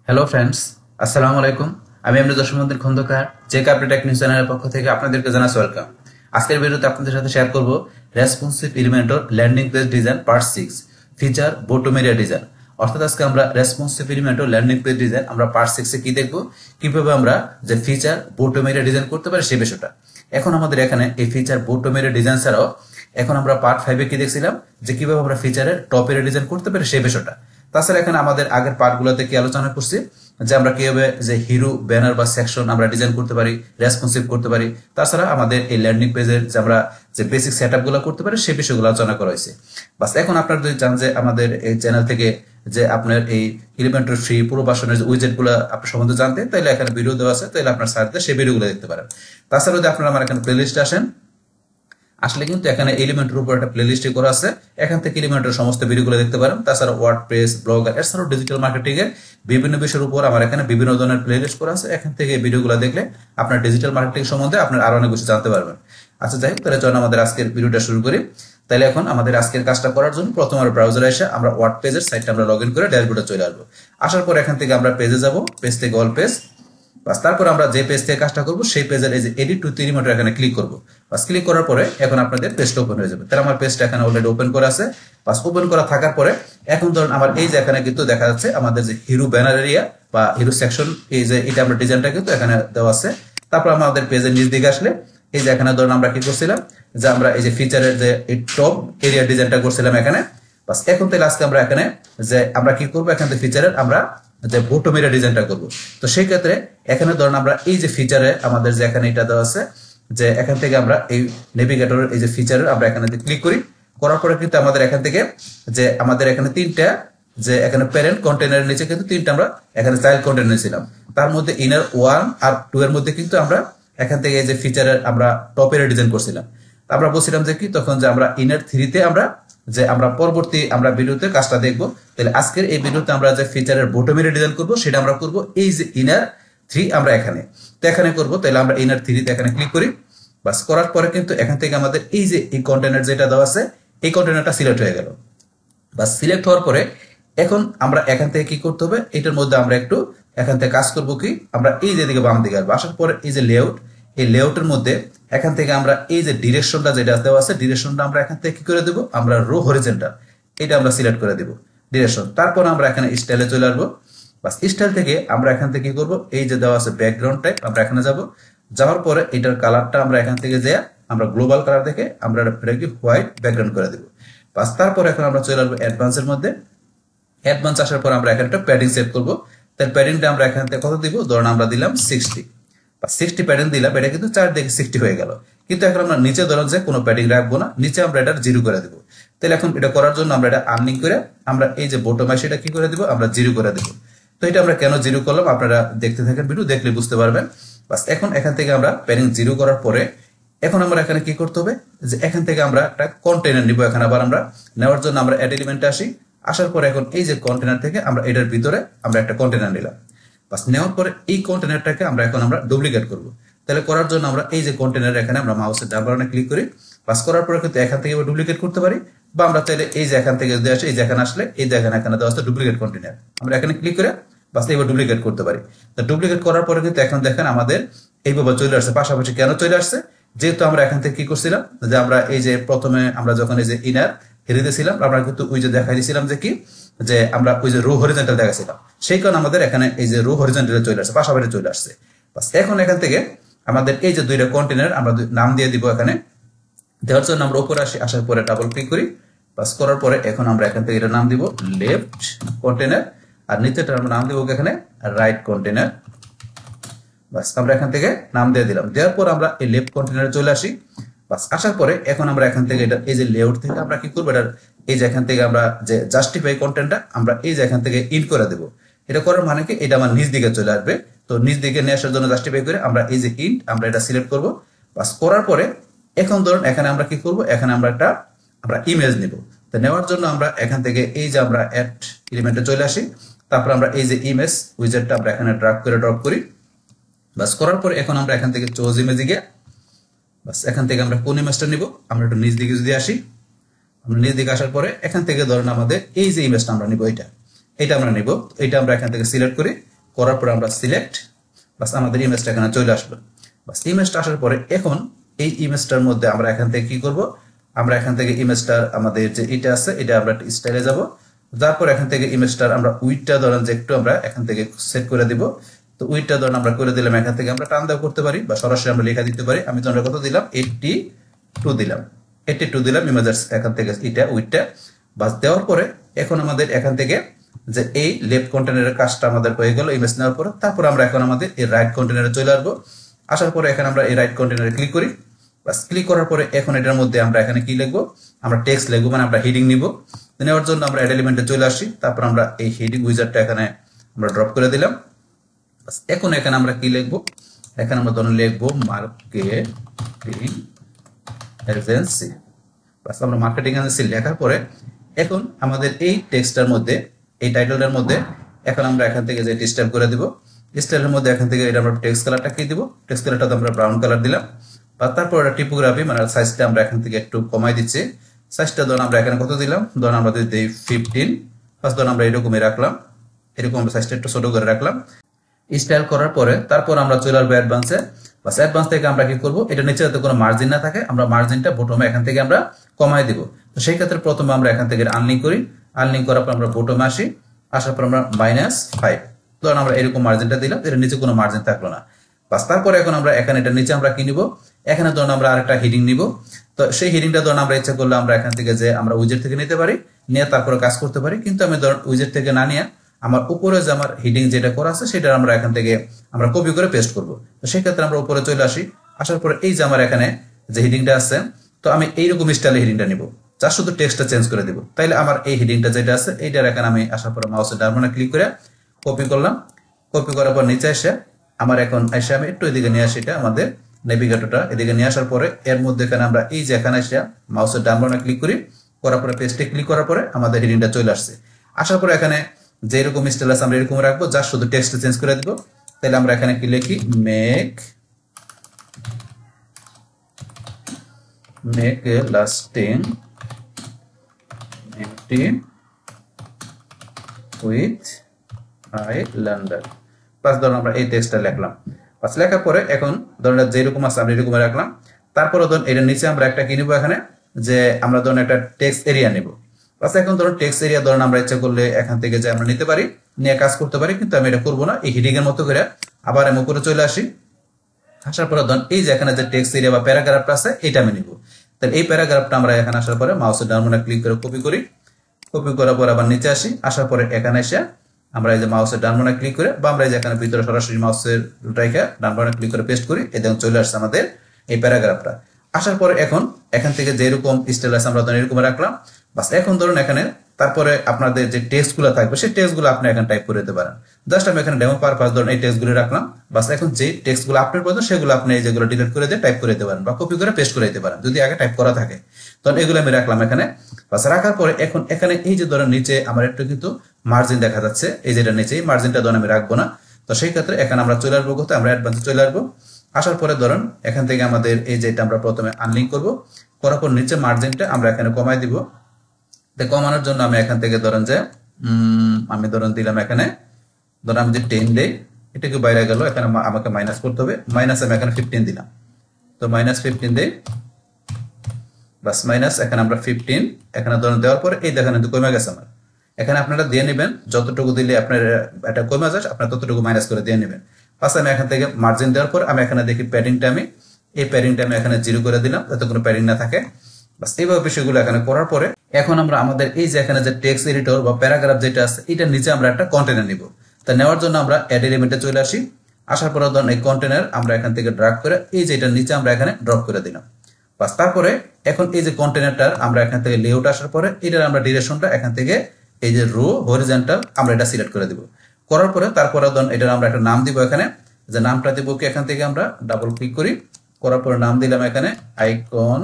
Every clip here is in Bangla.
হ্যালো ফ্রেন্ডস, আসসালামু আলাইকুম। আমি এমনি দশমন্দির খন্দকার, জেক আপডেট টেক নিউজ চ্যানেলের পক্ষ থেকে আপনাদেরকে জানাচ্ছি ওয়েলকাম। আজকের ভিডিওতে আপনাদের সাথে শেয়ার করব responsive Elementor landing page design part 6 feature bottom area design. অর্থাৎ আজকে আমরা responsive Elementor landing page design আমরা পার্ট 6 এ কি দেখব, কিভাবে আমরা যে ফিচার বটম এরিয়া ডিজাইন করতে পারি সেই বিষয়টা। এখন আমাদের এখানে এই ফিচার বটম এরিয়া ডিজাইন ছাড়াও এখন আমরা পার্ট 5 এ কি দেখছিলাম যে কিভাবে আমরা ফিচারের টপ এরিয়া ডিজাইন করতে পারি সেই বিষয়টা। তাছাড়া এখানে আমাদের আগের পার্টগুলোতে কি আলোচনা করছি যে আমরা কিভাবে যে হিরো ব্যানার বা সেকশন আমরা ডিজাইন করতে পারি, রেসপন্সিভ করতে পারি। তাছাড়া আমাদের এই ল্যান্ডিং পেজের যে আমরা যে বেসিক সেটআপ গুলো করতে পারি সেই বিষয়গুলো আলোচনা করা হয়েছে। বাস এখন আপনারা যদি চান যে আমাদের এই চ্যানেল থেকে যে আপনার এই এলিমেন্টর ফ্রি পুরো ভার্সনের যে উইজেট গুলো আপনার সম্বন্ধে জানতে, তাহলে এখানে ভিডিও দেওয়া আছে, তাহলে আপনার সার্চ দিয়ে সেই ভিডিওগুলো দেখতে পারেন। তাছাড়া যদি আপনারা আমার এখানে প্লেলিস্টে আসলে কিন্তু এখানে এলিমেন্টের উপর একটা প্লেলিস্ট করা আছে, এখান থেকে এলিমেন্টের সমস্ত ভিডিওগুলো দেখতে পারেন। তাছাড়া ওয়ার্ডপ্রেস, ব্লগার, এছাড়াও ডিজিটাল মার্কেটিং এর বিভিন্ন বিষয়ের উপর আমার এখানে বিভিন্ন ধরনের প্লেলিস্ট করা আছে। এখান থেকে ভিডিওগুলো দেখলে আপনার ডিজিটাল মার্কেটিং সম্বন্ধে আপনার আরো অনেক কিছু জানতে পারবেন। আচ্ছা, যাই হোক, তাহলে চলুন আমাদের আজকের ভিডিওটা শুরু করি। তাহলে এখন আমাদের আজকের কাজটা করার জন্য প্রথম আমরা ব্রাউজারে এসে আমরা ওয়ার্ড পেজের সাইটটা আমরা লগ ইন করে ড্যাশবোর্ডে চলে আসবো। আসার পর এখান থেকে আমরা পেজে যাব, পেজ থেকে অল পেজ। বাস তারপর আমরা যে পেজ থেকে কাজটা করব সেই পেজের এই যে এডিট টু এলিমেন্টর এখানে ক্লিক করব। বাস ক্লিক করার পরে এখন আপনাদের পেজটা ওপেন হয়ে যাবে। তাহলে আমার পেজটা এখানে অলরেডি ওপেন করা আছে। বাস ওপেন করা থাকার পরে এখন ধরুন আমার এই যে এখানে কিন্তু দেখা যাচ্ছে আমাদের যে হিরো ব্যানার এরিয়া বা হিরো সেকশন, এই যে এটা আমরা ডিজাইনটা কিন্তু এখানে দেওয়া আছে। তারপর আমাদের পেজের নিচ দিকে আসলে এই যে এখানে ধরুন আমরা কি করছিলাম যে আমরা এই যে ফিচারের যে টপ এরিয়া ডিজাইনটা করছিলাম এখানে। বাস এখন তাহলে আজকে আমরা এখানে যে আমরা কি করব, এখান থেকে ফিচারের আমরা যে বটম এরিয়া ডিজাইনটা করবো। তো সেই ক্ষেত্রে এখানে ধরুন আমরা এই যে ফিচারে আমাদের যে এখানে এটা দেওয়া আছে যে এখান থেকে আমরা এই নেভিগেটরের এই যে ফিচারের আমরা এখানে ক্লিক করি। করার পরে কিন্তু আমাদের এখান থেকে যে আমাদের এখানে তিনটা যে এখানে প্যারেন্ট কন্টেনারের নিচে কিন্তু তিনটা আমরা এখানে চাইল্ড কন্টেনার ছিলাম। তার মধ্যে ইনার 1 আর 2 এর মধ্যে কিন্তু আমরা এখান থেকে এই যে ফিচারের আমরা টপ এরিয়া ডিজাইন করছিলাম। আমরা বলছিলাম যে কি তখন যে আমরা ইনার 3 তে আমরা পরবর্তী আমরা ভিডিওতে কাজটা দেখবো। তাহলে আজকের এই ভিডিওতে আমরা যে ফিচারের বটম এরিয়া ডিজাইন করব সেটা আমরা করব এই যে ইনার 3 আমরা এখানে করব। তাহলে আমরা ইনার 3 তে এখানে ক্লিক করি। বাস করার পরে কিন্তু এখান থেকে আমাদের এই যে এই কন্টেনার যেটা দেওয়া আছে এই কন্টেনারটা সিলেক্ট হয়ে গেল। বাস সিলেক্ট হওয়ার পরে এখন আমরা এখান থেকে কি করতে হবে, এটার মধ্যে আমরা একটু এখান থেকে কাজ করব কি, আমরা এই যে দিকে বাম দিকে আসবো। আসার পরে এই যে লেআউট, এই লেআউটের মধ্যে এখান থেকে আমরা এই যে ডিরেকশনটা যেটা দেওয়া আছে ডিরেকশনটা আমরা এখান থেকে কি করে দেবো, আমরা রো হরিজন্টাল এটা আমরা সিলেক্ট করে দেব ডিরেকশন। তারপর আমরা এখানে স্টাইলে চলে আসবো। বাস স্টাইল থেকে আমরা এখান থেকে কি করব, এই যে দেওয়া আছে ব্যাকগ্রাউন্ড টাইপ আমরা এখানে যাব। যাওয়ার পরে এটার কালারটা আমরা এখান থেকে যে আমরা গ্লোবাল কালার দেখে আমরা এটাকে হোয়াইট ব্যাকগ্রাউন্ড করে দেব। বাস তারপর এখন আমরা চলে আসবো অ্যাডভান্সের মধ্যে। অ্যাডভান্স আসার পর আমরা এখানে একটা প্যাডিং সেট করব। তার প্যাডিংটা আমরা এখান থেকে কত দিব, ধরুন আমরা দিলাম 60 বা 60 প্যাডিং দিলাম। এটা কিন্তু চারদিকে 60 হয়ে গেল। কিন্তু এখন আমরা নিচে ধরুন যে কোনো প্যাডিং রাখবো না, নিচে আমরা এটা 0 করে দেবো। তাহলে এখন এটা করার জন্য আমরা এটা আর্নিং করে আমরা এই যে বটমে সেটা কি করে দিব, আমরা 0 করে দেবো। তো এটা আমরা কেন 0 করলাম আপনারা দেখতে থাকেন, ভিডিও দেখলে বুঝতে পারবেন। বাস এখন এখান থেকে আমরা প্যাডিং 0 করার পরে এখন আমরা এখানে কি করতে হবে যে এখান থেকে আমরা একটা কন্টেনার নিব। এখানে আবার আমরা নেওয়ার জন্য আমরা অ্যাড এলিমেন্টে আসি। আসার পরে এখন এই যে কন্টেনার থেকে আমরা এটার ভিতরে আমরা একটা কন্টেনার নিলাম। বাস নেওয়ার পরে এই কন্টেনারটাকে আমরা ডুপ্লিকেট করব। তাহলে করার জন্য আমরা এই যে কন্টেনার এখানে আমরা মাউসের ডান বাটনে ক্লিক করি। বাস করার পরে কিন্তু এখান থেকে ডুপ্লিকেট করতে পারি, বা আমরা চাইলে এই যে এখান থেকে যদি আসে এই যে এখানে আসলে এই যে এখানে দেওয়া আছে ডুপ্লিকেট কন্টেনার, আমরা এখানে ক্লিক করে বাস এইবার ডুপ্লিকেট করতে পারি। তো ডুপ্লিকেট করার পরে কিন্তু এখন দেখেন আমাদের এইভাবে চলে আসছে। পাশাপাশি কেন চলে আসছে, যেহেতু আমরা এখান থেকে কি করছিলাম যে আমরা এই যে প্রথমে আমরা যখন এই যে ইনার হেরিতে ছিলাম আমরা কিন্তু ওই যে দেখাই দিয়েছিলাম যে কি যে আমরা ওই যে রো হরিজন্টাল দেখাছিলাম, সেই কারণে আমাদের এখানে এই যে রো হরিজন্টাল চলে আসছে, পাশাপাশি চলে আসছে। বাস এখন এখান থেকে আমাদের এই যে দুইটা কন্টেনার আমরা নাম দিয়ে দিব। এখানে দেওয়ার জন্য আমরা উপরে আসি, আসার পরে ডাবল ক্লিক করি। বাস করার পরে এখন আমরা এখান থেকে এটা নাম দিব লেফট কন্টেনার, আর নিচেটা আমরা নাম দিব এখানে রাইট কন্টেনার। বাস আমরা এখান থেকে নাম দিয়ে দিলাম। দেওয়ার পর আমরা এই লেফট কন্টেনারে চলে আসি। বাস আসার পরে এখন আমরা এখান থেকে এটা এই যে লেআউট থেকে আমরা কি করবো, এটার এই যে এখান থেকে আমরা যে জাস্টিফাই কন্টেন্টটা আমরা এই যে এখান থেকে ইন করে দেবো। এটা করার মানে কি এটা আমার নিচ দিকে চলে আসবে। তো নিচ দিকে নিয়ে আসার জন্য জাস্টিফাই করে আমরা এই যে ইন্ট আমরা এটা সিলেক্ট করব। বাস করার পরে এখন ধরুন এখানে আমরা কি করব, এখানে আমরা ইমেজ নিব। তো নেওয়ার জন্য আমরা এখান থেকে এই যে আমরা অ্যাড এলিমেন্টে চলে আসি। তারপর আমরা এই যে ইমেজ উইজেটটা আমরা এখানে ড্রাগ করে ড্রপ করি। বাস করার পরে এখন আমরা এখান থেকে চুজ ইমেজে গিয়ে বাস এখান থেকে আমরা কোন ইমেজটা নিব, আমরা একটু নিচ দিকে যদি আসি, আমরা নিচ দিকে আসার পরে এখান থেকে ধরুন আমাদের এই যে ইমেজটা আমরা নিব এটা আমরা নিব। এটা আমরা এখান থেকে সিলেক্ট করি। করার পরে আমরা সিলেক্ট, বাস আমাদের ইমেজটা এখানে চলে আসলো। বাস ইমেজটা আসার পরে এখন এই ইমেজটার মধ্যে আমরা এখান থেকে কি করব, আমরা এখান থেকে ইমেজটার আমাদের যে এটা আছে এটা আমরা স্টাইলে যাব, তারপর এখান থেকে ইমেজটার আমরা উইডটা ধরেন যে একটু আমরা এখান থেকে সেট করে দিব। তো উইডটা ধরেন আমরা করে দিলাম, এখান থেকে আমরা টান দাও করতে পারি বা সরাসরি আমরা লেখা দিতে পারি। আমি ধরেন কত দিলাম 82 দিলাম, 82 দিলাম ইমেজের এখান থেকে এটা উইডটা। বাস দেওয়ার পরে এখন আমাদের এখান থেকে যে এই লেফট কন্টেনারের কাজটা আমাদের হয়ে গেল ইমেজ নেওয়ার পরে। তারপর আমরা এখন আমাদের এই রাইট কন্টেনারে চলে আসবো। আসার পরে এখানে আমরা এই রাইট কন্টেনারে ক্লিক করি। বাস ক্লিক করার পরে এখন এটার মধ্যে আমরা এখানে কি লিখবো, আমরা টেক্সট লিখবো, মানে আমরা হেডিং নিব। নেওয়ার জন্য আমরা অ্যাড এলিমেন্টে চলে আসি, তারপর আমরা এই হেডিং উইজারটা এখানে আমরা ড্রপ করে দিলাম। বাস এখন এখানে আমরা কি লিখবো, এখানে আমরা ধরুন লিখবো মার্কেটিং এজেন্সি। বাস আমরা মার্কেটিং এজেন্সি লেখার পরে এখন আমাদের এই টেক্সটটার মধ্যে এই টাইটেলটার মধ্যে এখন আমরা এখান থেকে যে স্টাইল করে দিব, স্টাইলের মধ্যে এখান থেকে এটা আমরা টেক্সট কালারটা কি দিব, টেক্সট কালারটা আমরা ব্রাউন কালার দিলাম। বা তারপর এটা টিপোগ্রাফি মানে সাইজটা আমরা এখান থেকে একটু কমাই দিচ্ছি। সাইজটা ধরুন আমরা এখানে কত দিলাম, ধরুন আমরা যদি 15, ফার্স্ট ধরুন আমরা এরকমই রাখলাম, এরকম আমরা সাইজটা একটু ছোট করে রাখলাম। স্টাইল করার পরে তারপর আমরা চলে আসবো অ্যাডভান্সে। বাস অ্যাডভান্স থেকে আমরা কি করব, এটা নিচে যাতে কোনো মার্জিন না থাকে আমরা মার্জিনটা বটমে এখান থেকে আমরা কমাই দিব। তো সেই ক্ষেত্রে প্রথমে আমরা এখান থেকে আনলিং করি, আনলিং করার পর আমরা বটমে আসি, আসার পর আমরা -5 ধরুন আমরা এরকম মার্জিনটা দিলাম, এর নিচে কোনো মার্জিন থাকলো না। বাস তারপরে এখন আমরা এখানে এটা নিচে আমরা কি নিব, এখানে ধরুন আমরা আরেকটা হেডিং নিব। তো সেই হেডিংটা ধরুন আমরা ইচ্ছা করলে আমরা এখান থেকে যে আমরা উইজেট থেকে নিতে পারি, নিয়ে তারপরে কাজ করতে পারি। কিন্তু আমি ধরুন উইজেট থেকে না নিয়ে আমার উপরে যে আমার হেডিং যেটা করা আছে সেটা আমরা এখান থেকে আমরা কপি করে পেস্ট করব। তো সেই ক্ষেত্রে আমরা উপরে চলে আসি, আসার পরে এই যে আমার এখানে যে হেডিংটা আছে, তো আমি এইরকম স্টাইলে হেডিংটা নিব, যা শুধু টেক্সটটা চেঞ্জ করে দিব। তাইলে আমার এই হেডিংটা যেটা আছে এইটার এখানে আমি আসার পরে মাউসের ডান বাটনে ক্লিক করে কপি করলাম। কপি করার পর নিচে এসে আমার এখন এসে আমি একটু এদিকে নিয়ে আসি, এটা আমাদের নেভিগেটরটা এদিকে নিয়ে আসার পরে এর মধ্যে এখানে আমরা এই যে এখানে এসে মাউসের ডান বাটনে ক্লিক করি, করার পরে পেস্টে ক্লিক করার পরে আমাদের হেডিংটা চলে আসছে। আসার পরে এখানে যে এরকম স্টাইল আছে আমরা এরকম রাখবো, যা শুধু টেক্সটটা চেঞ্জ করে দিব। তাহলে আমরা এখানে কি লিখি, make a lasting beauty with islander. বাস ধরুন আমরা এই টেক্সটটা লিখলাম। বাস লেখার পরে এখন ধরুন যেরকম আছে আমরা এরকম রাখলাম। তারপরে ধরুন এর নিচে আমরা একটা কি নিব, এখানে যে আমরা ধরুন একটা টেক্সট এরিয়া নিব। বাস এখন ধরুন টেক্সট এরিয়া ধরুন আমরা ইচ্ছা করলে এখান থেকে যে আমরা নিতে পারি, নিয়ে কাজ করতে পারি, কিন্তু আমি এটা করবো না। এই হেডিং এর মতো করে আবার আমি উপরে চলে আসি, আসার পরে ধরুন এই যে এখানে যে টেক্সট এরিয়া বা প্যারাগ্রাফটা আছে এটা আমি নিব। তাহলে এই প্যারাগ্রাফটা আমরা এখানে আসার পরে মাউসের ডান বাটনে ক্লিক করে কপি করি, কপি করার পর আবার নিচে আসি, আসার পরে এখানে এসে আমরা এই যে মাউসের ডান বাটনে ক্লিক করে বা আমরা এই যে এখানে ভিতরে সরাসরি মাউসের রেখে ডান বাটনে ক্লিক করে পেস্ট করি, এই দেখুন চলে আসছে আমাদের এই প্যারাগ্রাফটা। আসার পরে এখন এখান থেকে যেরকম স্টাইল আছে আমরা ধরুন এরকম রাখলাম। বাস এখন ধরুন এখানে তারপরে আপনাদের যে টেক্সটগুলো থাকবে সেই টেক্সটগুলো আপনি এখানে টাইপ করে দিতে পারেন। জাস্ট আমি এখানে ডেমো পারপাস ধরুন এই টেক্সটগুলো রাখলাম। বাস এখন যে টেক্সটগুলো আপনার প্রয়োজন সেগুলো আপনি এই যেগুলো ডিলিট করে দিয়ে টাইপ করে দিতে পারেন বা কপি করে পেস্ট করে দিতে পারেন যদি আগে টাইপ করা থাকে। তখন এগুলো আমি রাখলাম এখানে। বাস রাখার পরে এখন এখানে এই যে ধরেন নিচে আমার একটু কিন্তু মার্জিন দেখা যাচ্ছে, এই যেটা নিচে এই মার্জিনটা ধরুন আমি রাখবো না। তো সেই ক্ষেত্রে এখানে আমরা চলে আসবো কোথায়, আমরা অ্যাডভান্সে চলে আসবো। আসার পরে ধরুন এখান থেকে আমাদের এই যেটা আমরা প্রথমে আনলিঙ্ক করব, করার পর নিচে মার্জিনটা আমরা এখানে কমাই দিব। কমানোর জন্য আমি এখান থেকে ধরেন যে আমি ধরেন দিলাম এখানে ধরেন আমি যে 10 দেই, এটাকে বাইরে গেল, এখানে আমাকে মাইনাস করতে হবে, মাইনাস আমি এখানে 15 দিলাম। তো -15 দেই, বাস মাইনাস এখানে আমরা 15 এখানে ধরেন দেওয়ার পরে এই দেখেন কিন্তু কমে গেছে আমার। এখানে আপনারা দিয়ে নেবেন যতটুকু দিলে আপনার এটা কমে যায় আপনার ততটুকু মাইনাস করে দিয়ে নেবেন। বাস আমি এখান থেকে মার্জিন দেওয়ার পর আমি এখানে দেখি প্যাডিংটা আমি এই প্যাডিংটা আমি এখানে 0 করে দিলাম যাতে কোনো প্যাডিং না থাকে। বাস এইভাবে বিষয়গুলো এখানে করার পরে এখন আমরা আমাদের এই যে এখানে যে টেক্সট এডিটর বা প্যারাগ্রাফ যেটা আছে এটার নিচে আমরা একটা কন্টেনার নিব। তা নেওয়ার জন্য আমরা অ্যাড এলিমেন্টে চলে আসি, আসার পরে ধরুন এই কন্টেনার আমরা এখান থেকে ড্রাগ করে এই যে এটার নিচে আমরা এখানে ড্রপ করে দিলাম। বাস তারপরে এখন এই যে কন্টেনারটার আমরা এখান থেকে লেআউট আসার পরে এটার আমরা ডিরেকশনটা এখান থেকে এই যে রো হরিজন্টাল আমরা এটা সিলেক্ট করে দিব। করার পরে তারপরে ধরুন এটার আমরা একটা নাম দিব, এখানে যে নামটা দিব কি এখান থেকে আমরা ডাবল ক্লিক করি, করার পরে নাম দিলাম এখানে আইকন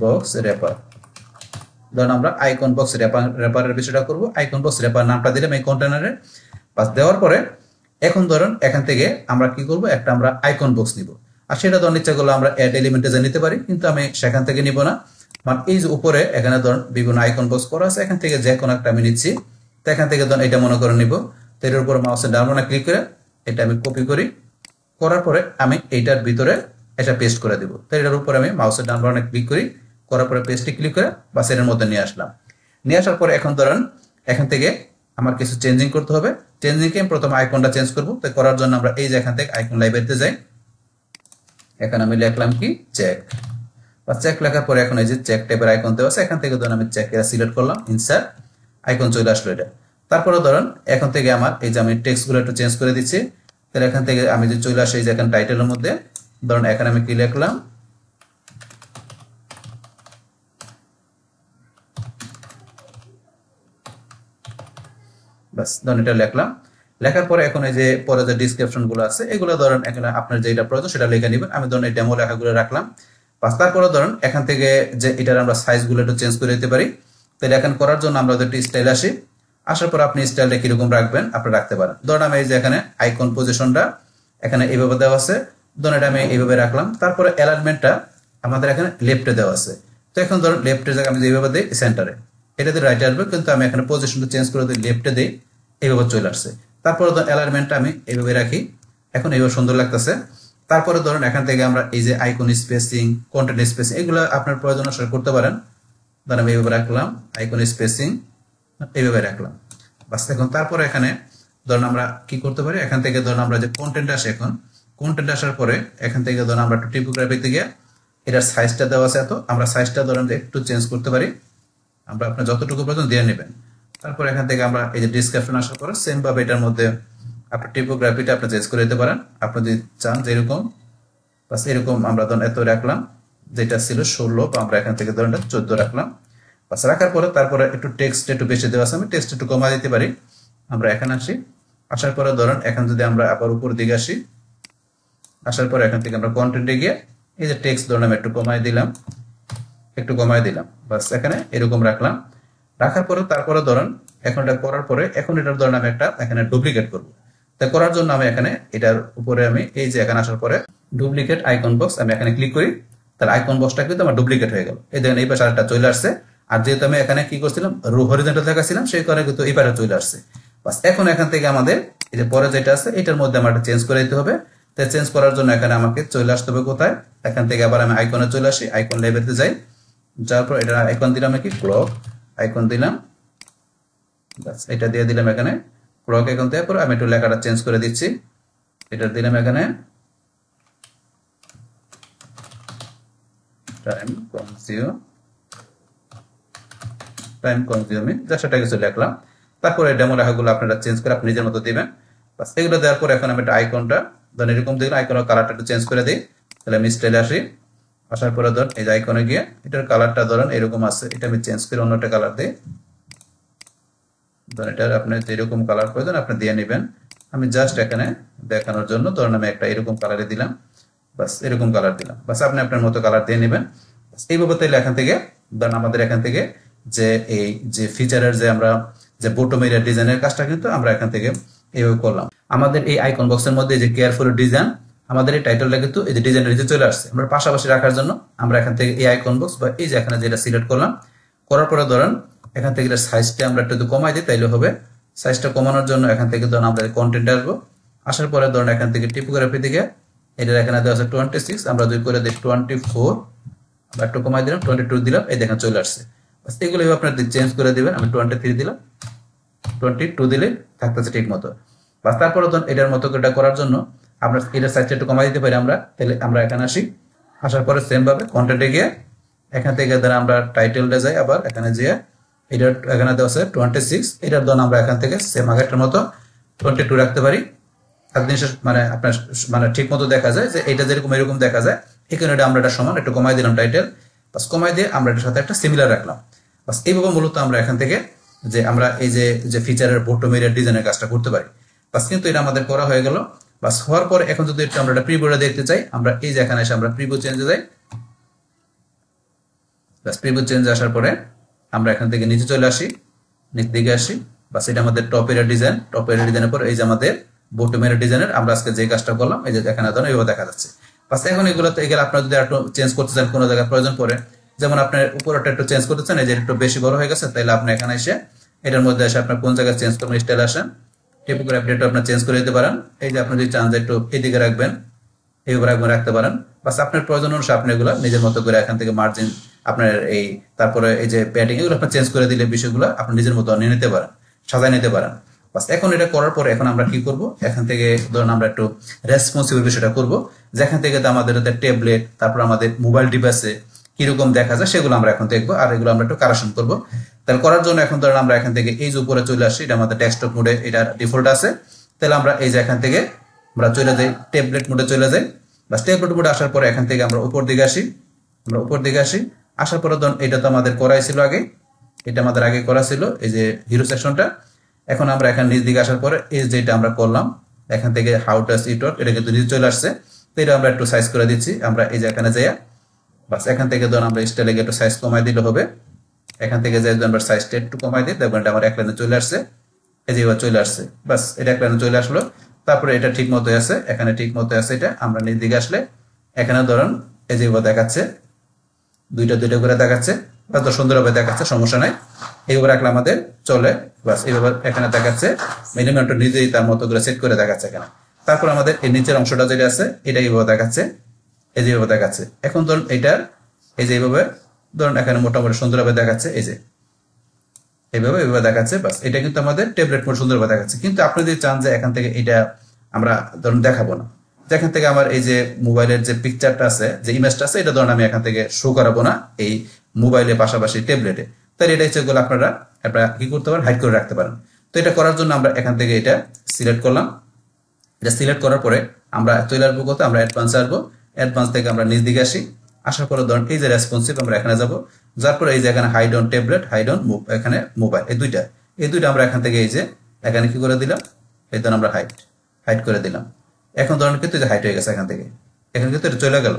বক্স র্যাপার। ধরুন আমরা আইকন বক্স র্যাপারের বিষয়টা করব, আইকন বক্স র্যাপার নামটা দিলাম এই কন্টেনারে। বাস দেওয়ার পরে এখন ধরুন এখান থেকে আমরা কি করব, একটা আমরা আইকন বক্স নিব। আর সেটা ধরুন ইচ্ছা করলে আমরা অ্যাড এলিমেন্টে যা নিতে পারি, কিন্তু আমি সেখান থেকে নিব না। মানে এই যে উপরে এখানে ধরুন বিভিন্ন আইকন বক্স করা আছে, এখান থেকে যে কোনো একটা আমি নিচ্ছি, তো এখান থেকে ধরুন এটা মনে করে নিব, তো এটার উপর মাউসের ডান বাটনে ক্লিক করে এটা আমি কপি করি, করার পরে আমি এইটার ভিতরে এটা পেস্ট করে দিব। তো এটার উপরে আমি মাউসের ডান বাটনে ক্লিক করি, করার পরে পেস্টে ক্লিক করে বাস এর মধ্যে নিয়ে আসলাম। নিয়ে আসার পরে এখন ধরেন এখান থেকে আমার কিছু চেঞ্জিং করতে হবে। চেঞ্জিংকে আমি প্রথমে আইকনটা চেঞ্জ করব। তো করার জন্য আমরা এই যে এখান থেকে আইকন লাইব্রেরিতে যাই, এখানে আমি লিখলাম কি চেক, বা চেক লেখার পরে এখন এই যে চেক টাইপের আইকন দেওয়া আছে, এখান থেকে ধরুন আমি চেক সিলেক্ট করলাম, ইনসার্ট, আইকন চলে আসলো এটা। তারপরে ধরুন এখন থেকে আমার এই যে আমি টেক্সট গুলো একটু চেঞ্জ করে দিচ্ছি। তাহলে এখান থেকে আমি যে চলে আসি এই যে এখানে টাইটেলের মধ্যে ধরুন এখানে আমি কি লিখলাম, বাস ধরুন এটা লিখলাম। লেখার পরে এখন এই যে পরে যে ডিসক্রিপশন গুলো আছে এগুলো ধরুন এখানে আপনার যেটা প্রয়োজন সেটা লিখে নেবেন। আমি ধরুন এই ডেমো লেখাগুলো রাখলাম। বাস তারপরে ধরুন এখান থেকে যে এটার আমরা সাইজ গুলো একটু চেঞ্জ করে দিতে পারি। তাহলে এখন করার জন্য আমরা একটু স্টাইল আসি, আসার পর আপনি স্টাইলটা কিরকম রাখবেন আপনি রাখতে পারেন। ধরুন আমি এই যে এখানে আইকন পজিশনটা এখানে এইভাবে দেওয়া আছে, ধরুন এটা আমি এইভাবে রাখলাম। তারপরে অ্যালাইনমেন্টটা আমাদের এখানে লেফটে দেওয়া আছে। তো এখন ধরুন লেফটের জায়গায় আমি যেভাবে দিই সেন্টারে, এটাতে রাইটে আসবে, কিন্তু আমি এখানে পজিশনটা চেঞ্জ করে দিই, লেফটে দিই, এইভাবে চলে আসছে। তারপরে ধরুন অ্যালাইনমেন্টটা আমি এইভাবে রাখি, এখন এইভাবে সুন্দর লাগতেছে। তারপরে ধরুন এখান থেকে আমরা এই যে আইকন স্পেসিং, কন্টেন্ট স্পেসিং এগুলো আপনার প্রয়োজন অনুসারে করতে পারেন। ধরুন আমি এইভাবে রাখলাম, আইকন স্পেসিং এইভাবে রাখলাম, বাস। এখন তারপরে এখানে ধরুন আমরা কি করতে পারি, এখান থেকে ধরুন আমরা যে কন্টেন্ট আসে, এখন কন্টেন্ট আসার পরে এখান থেকে ধরুন আমরা একটু টিপোগ্রাফিতে গিয়ে এটার সাইজটা দেওয়া আছে এত, আমরা সাইজটা ধরুন একটু চেঞ্জ করতে পারি, আমরা আপনার যতটুকু প্রয়োজন দিয়ে নেবেন। তারপর এখান থেকে আমরা এই যে ডিসক্রিপশন আসার পরে সেম ভাবে এটার মধ্যে আপনার টিপোগ্রাফিটা আপনি চেঞ্জ করে দিতে পারেন, আপনি যদি চান যে এরকম, বাস এরকম আমরা ধরুন এত রাখলাম, যেটা ছিল 16 বা আমরা এখান থেকে ধরুন 14 রাখলাম। বাস রাখার পরে তারপরে একটু টেক্সট একটু বেশি দেওয়া আছে, আমি টেক্সট একটু কমা দিতে পারি। আমরা এখানে আসি, আসার পরে ধরুন এখন যদি আমরা আবার উপর দিকে আসি, আসার পরে এখান থেকে আমরা কন্টেন্টে গিয়ে এই যে টেক্সট ধরুন আমি একটু কমাই দিলাম, একটু কমাই দিলাম, বাস এখানে এরকম রাখলাম। রাখার পরে তারপরে ধরুন এখন এটা করার পরে এখন এটার ধরুন আমি একটা এখানে ডুপ্লিকেট করবো। তাই করার জন্য আমি এখানে এটার উপরে আমি এই যে এখানে আসার পরে ডুপ্লিকেট আইকন বক্স আমি এখানে ক্লিক করি, তাহলে আইকন বক্সটা কিন্তু আমার ডুপ্লিকেট হয়ে গেল। এই দেখেন এই পাশে আরেকটা চলে আসছে, আর যেহেতু আমি এখানে কি করছিলাম হরিজন্টাল দেখাছিলাম সেই কারণে কিন্তু এই পাশে চলে আসছে। বাস এখন এখান থেকে আমাদের এই যে পরে যেটা আছে এটার মধ্যে আমার চেঞ্জ করে দিতে হবে। তাই চেঞ্জ করার জন্য এখানে আমাকে চলে আসতে হবে কোথায়, এখান থেকে আবার আমি আইকনে চলে আসি, আইকন লেভেলতে যাই, যাওয়ার পর এটা আইকন দিলাম কি ক্লক আইকন দিলাম, বাস এটা দিয়ে দিলাম এখানে ক্লক আইকন দেওয়ার পর আমি একটু লেখাটা চেঞ্জ করে দিচ্ছি, এটা দিলাম এখানে টাইম কনজিউমিং যা সেটা কিছু লিখলাম। তারপরে ডেমো লেখাগুলো আপনারা চেঞ্জ করে আপনি নিজের মতো দিবেন। বাস এগুলো দেওয়ার পর এখন আমি একটা আইকনটা ধরেন এরকম দেখলাম, আইকনের কালারটা একটু চেঞ্জ করে দিই। তাহলে আমি স্টাইলে আসি, আসার পরে ধরুন এই যে আইকনে গিয়ে এটার কালারটা ধরেন এরকম আছে, এটা আমি চেঞ্জ করে অন্য একটা কালার দিই। ধরেন এটার আপনার যেরকম কালার প্রয়োজন আপনি দিয়ে নেবেন। আমি জাস্ট এখানে দেখানোর জন্য ধরুন আমি একটা এরকম কালারে দিলাম, বাস এরকম কালার দিলাম, বাস আপনি আপনার মতো কালার দিয়ে নেবেন। এইভাবে তাহলে এখান থেকে ধরেন আমাদের এখান থেকে যে এই যে ফিচারের যে আমরা যে বটম এরিয়া ডিজাইনের কাজটা কিন্তু আমরা এখান থেকে এইভাবে করলাম। আমাদের এই আইকন বক্সের মধ্যে যে কেয়ারফুল ডিজাইন আমাদের এই টাইটেলটা কিন্তু এই যে ডিজাইনের নিচে চলে আসছে। আমরা পাশাপাশি রাখার জন্য আমরা এখান থেকে এই আইকন বক্স বা এই যে এখানে যেটা সিলেক্ট করলাম, করার পরে ধরেন এখান থেকে সাইজটা আমরা একটু কমাই দিই, তাইলে হবে। সাইজটা কমানোর জন্য এখান থেকে ধরুন আমরা কন্টেন্টে আসবো, আসার পরে ধরুন এখান থেকে টিপোগ্রাফি দিকে এটা এখানে দেওয়া আছে 26, আমরা যদি করে দিই 24, আমরা একটু কমাই দিলাম 22 দিলাম, এই দেখেন চলে আসছে। এগুলো আপনার চেঞ্জ করে দিবেন, আমি 23 দিলাম, 22 দিলে থাকতেছে ঠিক মতো। বাস তারপরে ধরুন এটার মতো এটা করার জন্য আমরা এটার সাইজটা একটু কমাই দিতে পারি আমরা, তাহলে আমরা এখানে আসি, আসার পরে সেম ভাবে কন্টেন্টে গিয়ে এখান থেকে ধরুন আমরা টাইটেলটা যাই, আবার এখানে যেয়ে এটার এখানে দেওয়া আছে 26, এটার ধরুন আমরা এখান থেকে সেম আগেরটার মতো 22 রাখতে পারি। আর জিনিসটা মানে আপনার মানে ঠিক মতো দেখা যায় যে এটা যেরকম এরকম দেখা যায়, এখানে এটা আমরা এটা সমান একটু কমাই দিলাম টাইটেল, বাস কমাই দিয়ে আমরা এটার সাথে একটা সিমিলার রাখলাম। বাস এইভাবে মূলত আমরা এখান থেকে যে আমরা এই যে ফিচারের বটম এরিয়া ডিজাইনের কাজটা করতে পারি। বাস কিন্তু এটা আমাদের করা হয়ে গেল। বাস হওয়ার পরে এখন যদি একটু আমরা প্রিভিউটা দেখতে চাই, আমরা এই যে এখানে এসে আমরা প্রিভিউ চেঞ্জে যাই। বাস প্রিভিউ চেঞ্জ আসার পরে আমরা এখান থেকে নিচে চলে আসি, নিচ দিকে আসি, বাস এটা আমাদের top area design, top area ডিজাইনের পর এই যে আমাদের বটম এরিয়া ডিজাইনের আমরা আজকে যে কাজটা করলাম এই যে এখানে ধরুন এইভাবে দেখা যাচ্ছে। বাস এখন এগুলোতে এগুলো আপনারা যদি একটু চেঞ্জ করতে চান, কোনো জায়গায় প্রয়োজন পড়ে, যেমন আপনার উপরটা একটু চেঞ্জ করতে চান, এই যে একটু বেশি বড় হয়ে গেছে, তাহলে আপনি এখানে এসে এটার মধ্যে এসে আপনার কোন জায়গায় চেঞ্জ করবেন স্টাইল আসেন, টিপোগ্রাফিটা আপনার চেঞ্জ করে দিতে পারেন। এই যে আপনি যদি চান যে একটু এদিকে রাখবেন, এইভাবে রাখবেন, রাখতে পারেন। বাস আপনার প্রয়োজন অনুসারে আপনি এগুলো নিজের মতো করে এখান থেকে মার্জিন আপনার এই তারপরে এই যে প্যাডিং এগুলো আপনি চেঞ্জ করে দিলে বিষয়গুলো আপনি নিজের মতো নিয়ে নিতে পারেন, সাজায় নিতে পারেন। বাস এখন এটা করার পরে এখন আমরা কি করব, এখান থেকে ধরুন আমরা একটু রেসপন্সিবল বিষয়টা করব, যেখান থেকে আমাদের ট্যাবলেট তারপর আমাদের মোবাইল ডিভাইসে কিরকম দেখা যায় সেগুলো আমরা এখন দেখবো, আর এগুলো আমরা একটু কারেকশন করবো। তাহলে করার জন্য এখন ধরেন আমরা এখান থেকে এই যে উপরে চলে আসি, এটা আমাদের ডেস্কটপ মোডে এটা ডিফল্ট আছে। তাহলে আমরা এই যে এখান থেকে আমরা চলে যাই ট্যাবলেট মোডে চলে যাই। বাস ট্যাবলেট মোডে আসার পরে এখান থেকে আমরা উপর দিকে আসি, আমরা উপর দিকে আসি, আসার পরে ধরুন এটা তো আমাদের করাই ছিল আগে, এটা আমাদের আগে করা ছিল এই যে হিরো সেকশনটা। এখন আমরা এখানে নিচ দিকে আসার পরে এই যেটা আমরা করলাম এখান থেকে হাউ ডাজ ইট ওয়ার্ক, এটা কিন্তু নিচে চলে আসছে। তো এটা আমরা একটু সাইজ করে দিচ্ছি, আমরা এই যে এখানে যাই, বাস এখান থেকে ধরুন আমরা স্টাইলে একটু সাইজ কমাই দিলে হবে। এখান থেকে যাই আমরা সাইজটা একটু কমাই দিই, দেখবেন এটা আমার এক লাইনে চলে আসছে, এই যে এবার চলে আসছে। বাস এটা এক লাইনে চলে আসলো, তারপরে এটা ঠিক মতো আছে, এখানে ঠিক মতো আছে। এটা আমরা নিচ দিকে আসলে এখানে ধরুন এই যে এবার দেখাচ্ছে দুইটা দুইটা করে দেখাচ্ছে, তো সুন্দরভাবে দেখাচ্ছে, সমস্যা নাই। এইভাবে রাখলে আমাদের চলে। বাস এইভাবে এখানে দেখাচ্ছে, মিনিমামটা নিজেই তার মতো করে সেট করে দেখাচ্ছে এখানে। তারপর আমাদের এই নিচের অংশটা যেটা আছে এটা এইভাবে দেখাচ্ছে, এই যে এইভাবে দেখাচ্ছে। এখন ধরুন এইটার এই যে এইভাবে ধরুন এখানে মোটামুটি সুন্দরভাবে দেখাচ্ছে, এই যে এইভাবে এইভাবে দেখাচ্ছে। বাস এটা কিন্তু আমাদের ট্যাবলেট মোড সুন্দরভাবে দেখাচ্ছে। কিন্তু আপনি যদি চান যে এখান থেকে এটা আমরা ধরুন দেখাবো না, যেখান থেকে আমার এই যে মোবাইলের যে পিকচারটা আছে, যে ইমেজটা আছে, এটা ধরুন আমি এখান থেকে শো করাবো না এই মোবাইলের পাশাপাশি ট্যাবলেটে, তাহলে এটা হচ্ছে আপনারা কি করতে পারেন, হাইড করে রাখতে পারেন। তো এটা করার জন্য আমরা এখান থেকে এটা সিলেক্ট করলাম। এটা সিলেক্ট করার পরে আমরা চলে আসবো কোথাও, আমরা অ্যাডভান্স আসবো। অ্যাডভান্স থেকে আমরা নিচ দিকে আসি, আসার পরে ধরুন এই যে রেসপন্সিভ আমরা এখানে যাবো, যার পরে এই যে এখানে hide on tablet, hide on এখানে মোবাইল, এই দুইটা আমরা এখান থেকে এই যে এখানে কি করে দিলাম, এই ধরুন আমরা হাইড করে দিলাম। এখন ধরুন কিন্তু হাইড হয়ে গেছে, এখান থেকে এখানে কিন্তু এটা চলে গেল।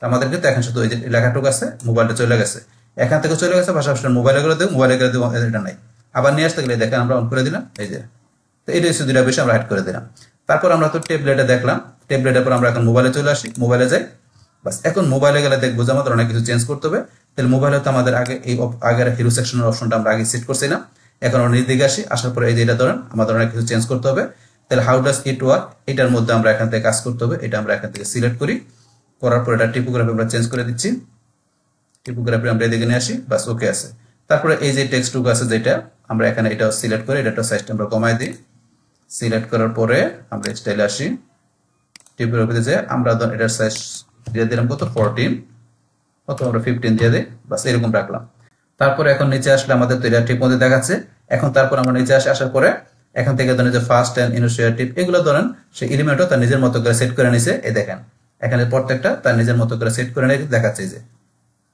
আমাদের কিন্তু এখন শুধু এই যে লেখাটুকু আছে, মোবাইলটা চলে গেছে, এখান থেকে চলে গেছে, পাশাপাশি মোবাইলে গেলে দেবো, মোবাইলে গেলে দেবো, এটা নাই। আবার নিয়ে আসতে গেলে দেখেন আমরা অন করে দিলাম, এই যে তো এটা হচ্ছে দুইটা বিষয় আমরা হাইড করে দিলাম। তারপর আমরা তো ট্যাবলেটে দেখলাম, ট্যাবলেটের পর আমরা এখন মোবাইলে চলে আসি, মোবাইলে যাই। বাস এখন মোবাইলে গেলে দেখবো যে আমাদের অনেক কিছু চেঞ্জ করতে হবে। তাহলে মোবাইলে তো আমাদের আগে এই আগের হিরো সেকশনের অপশনটা আমরা আগে সেট করছিলাম। এখন আমরা নিচ দিকে আসি, আসার পরে এই যে এটা ধরেন আমাদের অনেক কিছু চেঞ্জ করতে হবে। তাহলে হাউ ডাজ ইট ওয়ার্ক, এটার মধ্যে আমরা এখান থেকে কাজ করতে হবে, এটা আমরা এখান থেকে সিলেক্ট করি। করার পর এটা টিপোগ্রাফি আমরা চেঞ্জ করে দিচ্ছি, টিপোগ্রাফি আমরা এদিকে নিয়ে আসি, বাস ওকে আছে। তারপরে এই যে টেক্সটটুকু আছে যেটা আমরা এখানে এটা সিলেক্ট করে এটা সাইজটা আমরা কমাই দিই। সিলেক্ট করার পরে আমরা স্টাইলে আসি, টিপোগ্রাফিতে যে আমরা এটার সাইজ দিয়ে দিলাম কত 14 অথবা আমরা 15 দিয়ে দিই, বাস এরকম রাখলাম। তারপরে এখন নিচে আসলে আমাদের তো এটা ঠিক মতো দেখাচ্ছে। এখন তারপর আমরা নিচে আসার পরে এখান থেকে ধরেন যে ফার্স্ট এন্ড ইনিশিয়েটিভ এগুলো ধরেন সেই এলিমেন্টও তার নিজের মতো করে সেট করে নিছে। এই দেখেন এখানে প্রত্যেকটা তার নিজের মতো করে সেট করে নিয়ে দেখাচ্ছে, যে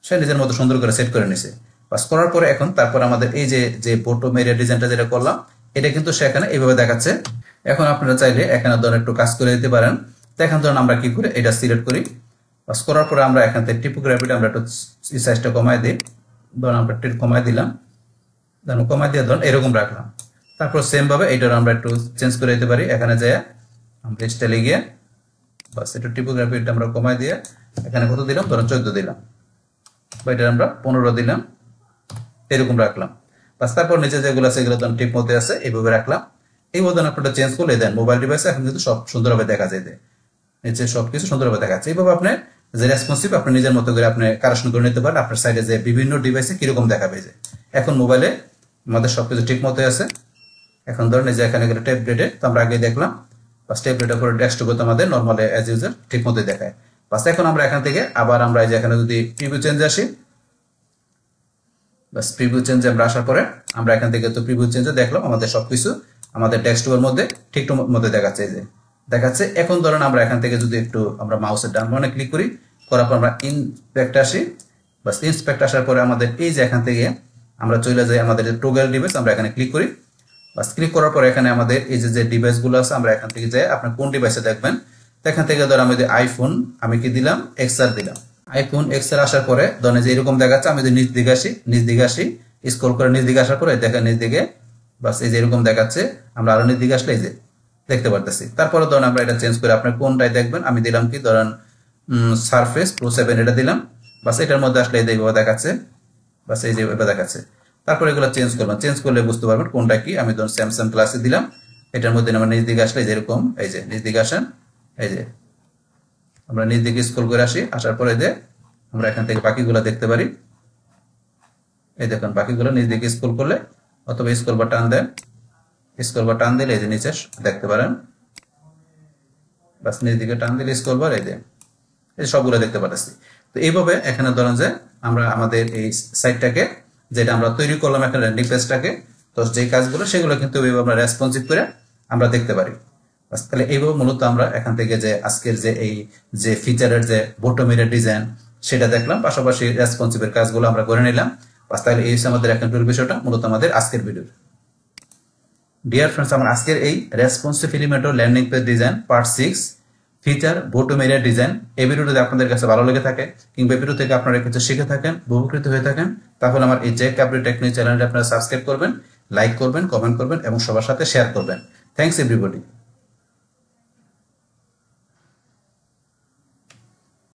সে নিজের মতো সুন্দর করে সেট করে নিছে। বাস করার পরে এখন তারপর আমাদের এই যে বটম এরিয়া ডিজাইনটা যেটা করলাম এটা কিন্তু সে এখানে এইভাবে দেখাচ্ছে। এখন আপনারা চাইলে এখানে ধরেন একটু কাজ করে দিতে পারেন। তো এখন ধরেন আমরা কি করি, এটা সিলেক্ট করি। বাস করার পরে আমরা এখান থেকে টিপোগ্রাফিটা আমরা একটু সাইজটা কমাই দিই, ধরুন আমরা একটু কমাই দিলাম, ধরুন কমাই দিয়ে ধরুন এরকম রাখলাম। তারপর সেম ভাবে এইটার আমরা একটু চেঞ্জ করে দিতে পারি, এখানে যায় আমরা স্টাইলে গিয়ে বাস একটু টিপোগ্রাফিটা আমরা কমাই দিয়ে এখানে কত দিলাম, ধরুন 14 দিলাম, বা এটা আমরা 15 দিলাম, এরকম রাখলাম। বাস তারপর নিচে যেগুলো আছে এগুলো ধরুন ঠিক মতো আছে, এইভাবে রাখলাম। এই বদন আপনারা চেঞ্জ করলে দেন মোবাইল ডিভাইসে এখন কিন্তু সব সুন্দরভাবে দেখা যায়, নিচে সবকিছু সুন্দরভাবে দেখাচ্ছে। এইভাবে আপনি যে রেসপন্সিভ আপনি নিজের মতো করে আপনি কারেকশন করে নিতে পারেন। আপনার সাইডে যে বিভিন্ন ডিভাইসে কিরকম দেখাবে, যে এখন মোবাইলে আমাদের সবকিছু ঠিক মতো আছে। এখন ধরেন এই যে এখানে গেলে ট্যাবলেটে তো আমরা আগে দেখলাম, বাস ট্যাবলেটের পরে ডেস্কটপে তো আমাদের নর্মালি অ্যাজ ইউজুয়াল ঠিক মতোই দেখায়। বাস এখন আমরা এখান থেকে আবার আমরা এই যে এখানে যদি প্রিভিউ চেঞ্জে আসি, বাস প্রিভিউ চেঞ্জে আমরা আসার পরে আমরা এখান থেকে তো প্রিভিউ চেঞ্জে দেখলাম আমাদের সবকিছু আমাদের ডেস্কটপের মধ্যে ঠিকঠাক মধ্যে দেখাচ্ছে, এই যে দেখাচ্ছে। এখন ধরেন আমরা এখান থেকে যদি একটু আমরা মাউসের ডান বাটনে ক্লিক করি, করার পর আমরা ইন্সপেক্ট আসি, বাস ইন্সপেক্ট আসার পরে আমাদের এই যে এখান থেকে আমরা চলে যাই আমাদের যে টগল ডিভাইস, আমরা এখানে ক্লিক করি। বাস ক্লিক করার পর এখানে আমাদের এই যে ডিভাইসগুলো আছে আমরা এখান থেকে যাই আপনি কোন ডিভাইসে দেখবেন। এখান থেকে ধর আমি যদি আইফোন আমি কি দিলাম এক্সআর দিলাম, আইফোন এক্সআর আসার পরে ধরেন যে এরকম দেখাচ্ছে। আমি যদি নিচ দিকে আসি স্ক্রল করে নিচ দিকে আসার পরে দেখেন নিচ দিকে বাস এই যে এরকম দেখাচ্ছে। আমরা আরো নিচ দিকে আসলে এই যে দেখতে পারতেছি। তারপরে ধরেন আমরা এটা চেঞ্জ করে আপনি কোনটাই দেখবেন, আমি দিলাম কি ধরেন সারফেস প্রো 7 এটা দিলাম। বাস এটার মধ্যে আসলে এইভাবে দেখাচ্ছে, বাস এই যে এভাবে দেখাচ্ছে। তারপর এগুলো চেঞ্জ করবেন, চেঞ্জ করলে বুঝতে পারবেন কোনটা কি। আমি ধরুন স্যামসাং ক্লাসে দিলাম, এটার মধ্যে আমরা নিচ দিকে আসলে যেরকম এই যে নিচ দিকে আসেন, এই যে আমরা নিচ দিকে স্ক্রল করে আসি, আসার পরে যে আমরা এখান থেকে বাকিগুলো দেখতে পারি। এই দেখুন বাকিগুলো নিচ দিকে স্ক্রল করলে অথবা স্ক্রল বার টান দেন, স্ক্রল বার টান দিলে এই যে নিচে দেখতে পারেন, বাস নিচ দিকে টান দিলে স্ক্রল বার এই যে সবগুলো দেখতে পাচ্ছি। তো এইভাবে এখানে ধরেন যে আমরা আমাদের এই সাইটটাকে যেটা আমরা তৈরি করলাম একটা ল্যান্ডিং পেজটাকে, তো যে কাজগুলো সেগুলো কিন্তু এইভাবে আমরা রেসপন্সিভ করে আমরা দেখতে পারি। বাস তাহলে এইভাবে মূলত আমরা এখান থেকে যে আজকের যে এই যে ফিচারের যে বটমের ডিজাইন সেটা দেখলাম, পাশাপাশি রেসপন্সিভের কাজগুলো আমরা করে নিলাম। বাস তাহলে এই হচ্ছে আমাদের অ্যাকাউন্টের বিষয়টা মূলত আমাদের আজকের ভিডিও। ডিয়ার ফ্রেন্ডস, আমার আজকের এই responsive Elementor landing page design part 6 feature bottom area design, এই ভিডিওটা যদি আপনাদের কাছে ভালো লেগে থাকে কিংবা ভিডিও থেকে আপনারা কিছু শিখে থাকেন, উপকৃত হয়ে থাকেন, তাহলে আমার এই জেক আপডেট টেকনিক চ্যানেলটা আপনারা সাবস্ক্রাইব করবেন, লাইক করবেন, কমেন্ট করবেন এবং সবার সাথে শেয়ার করবেন। Thanks everybody.